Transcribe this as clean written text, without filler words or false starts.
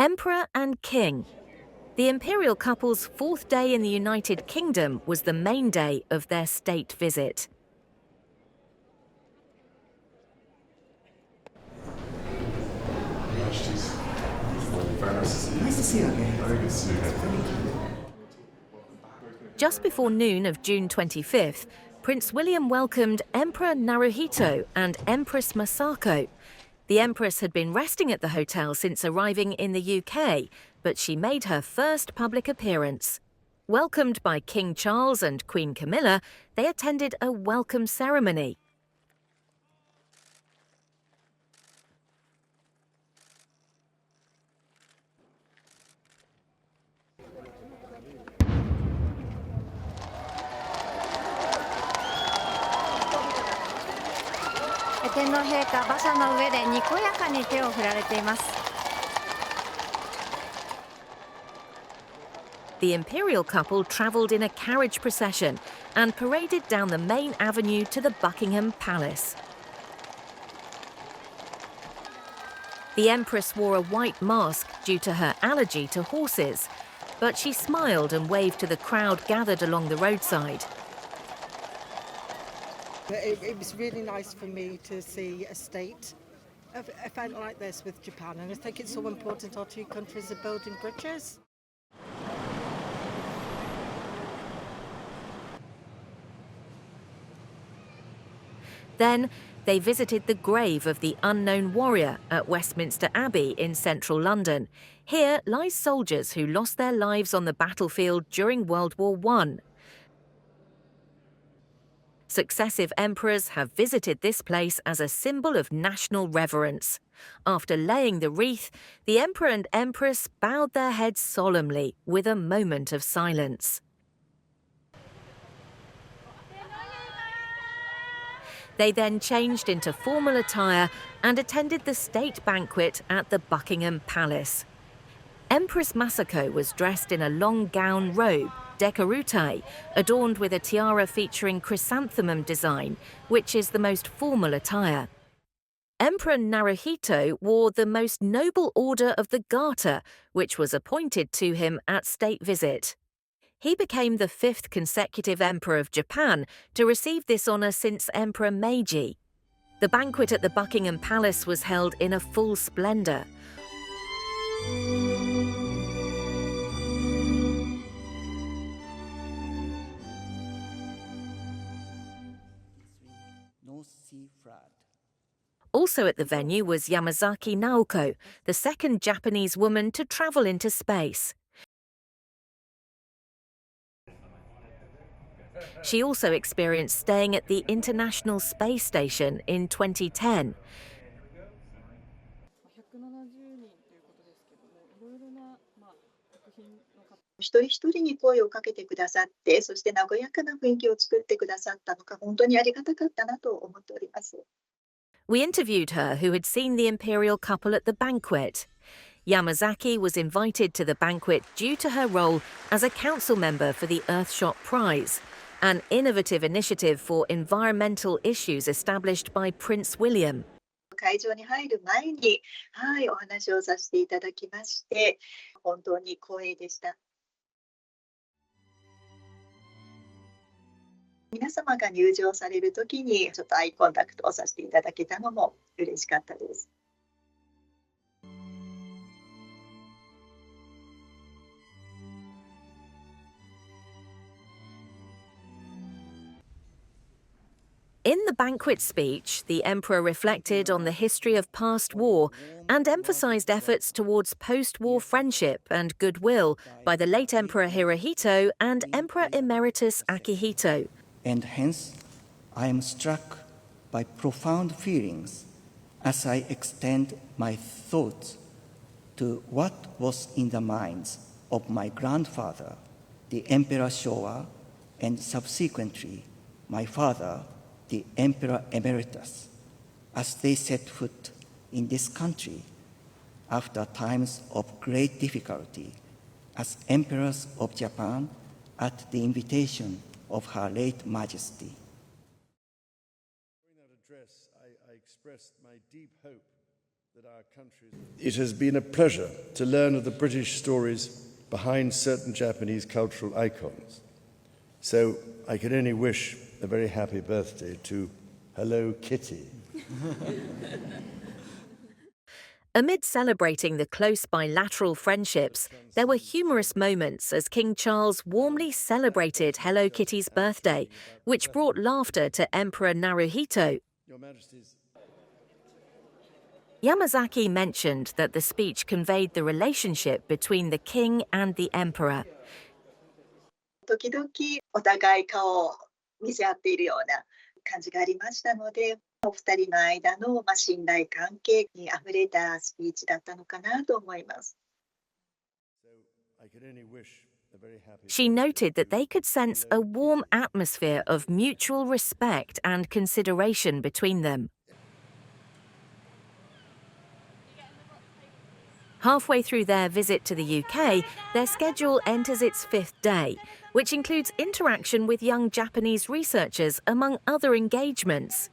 Emperor and King. The imperial couple's fourth day in the United Kingdom was the main day of their state visit. Nice to see you again. Very good to see you again. Just before noon of June 25th, Prince William welcomed Emperor Naruhito and Empress Masako. The Empress had been resting at the hotel since arriving in the UK, but she made her first public appearance. Welcomed by King Charles and Queen Camilla, they attended a welcome ceremony. The imperial couple travelled in a carriage procession and paraded down the main avenue to the Buckingham Palace. The Empress wore a white mask due to her allergy to horses, but she smiled and waved to the crowd gathered along the roadside. It was really nice for me to see a state event like this with Japan, and I think it's so important our two countries are building bridges. Then they visited the grave of the unknown warrior at Westminster Abbey in central London. Here lie soldiers who lost their lives on the battlefield during World War I. Successive emperors have visited this place as a symbol of national reverence. After laying the wreath, the emperor and empress bowed their heads solemnly with a moment of silence. They then changed into formal attire and attended the State Banquet at the Buckingham Palace. Empress Masako was dressed in a long gown robe, decollete, adorned with a tiara featuring chrysanthemum design, which is the most formal attire. Emperor Naruhito wore the most noble order of the Garter, which was appointed to him at state visit. He became the fifth consecutive emperor of Japan to receive this honor since Emperor Meiji. The banquet at the Buckingham Palace was held in a full splendor. Also at the venue was Yamazaki Naoko, the second Japanese woman to travel into space. She also experienced staying at the International Space Station in 2010. We interviewed her, who had seen the imperial couple at the banquet. Yamazaki was invited to the banquet due to her role as a council member for the Earthshot Prize, an innovative initiative for environmental issues established by Prince William. 会場に入る前に、お話をさせていただきまして、本当に光栄でした。皆様が入場されるときにちょっとアイコンタクトをさせていただけたのも嬉しかったです。In the banquet speech, the emperor reflected on the history of past war and emphasized efforts towards post-war friendship and goodwill by the late Emperor Hirohito and Emperor Emeritus Akihito. And hence, I am struck by profound feelings as I extend my thoughts to what was in the minds of my grandfather, the Emperor Showa, and subsequently my father, the Emperor Emeritus, as they set foot in this country after times of great difficulty as emperors of Japan at the invitation of Her late Majesty. During that address, I expressed my deep hope It has been a pleasure to learn of the British stories behind certain Japanese cultural icons. So I can only wish a very happy birthday to Hello Kitty. Amid celebrating the close bilateral friendships, there were humorous moments as King Charles warmly celebrated Hello Kitty's birthday, which brought laughter to Emperor Naruhito. Your Majesties. Yamazaki mentioned that the speech conveyed the relationship between the king and the emperor. 時々お互い顔を見せ合っているような感じがありましたので、お二人の間の信頼関係にあふれたスピーチだったのかなと思います。She noted that they could sense a warm atmosphere of mutual respect and consideration between them. Halfway through their visit to the UK, their schedule enters its fifth day, which includes interaction with young Japanese researchers among other engagements.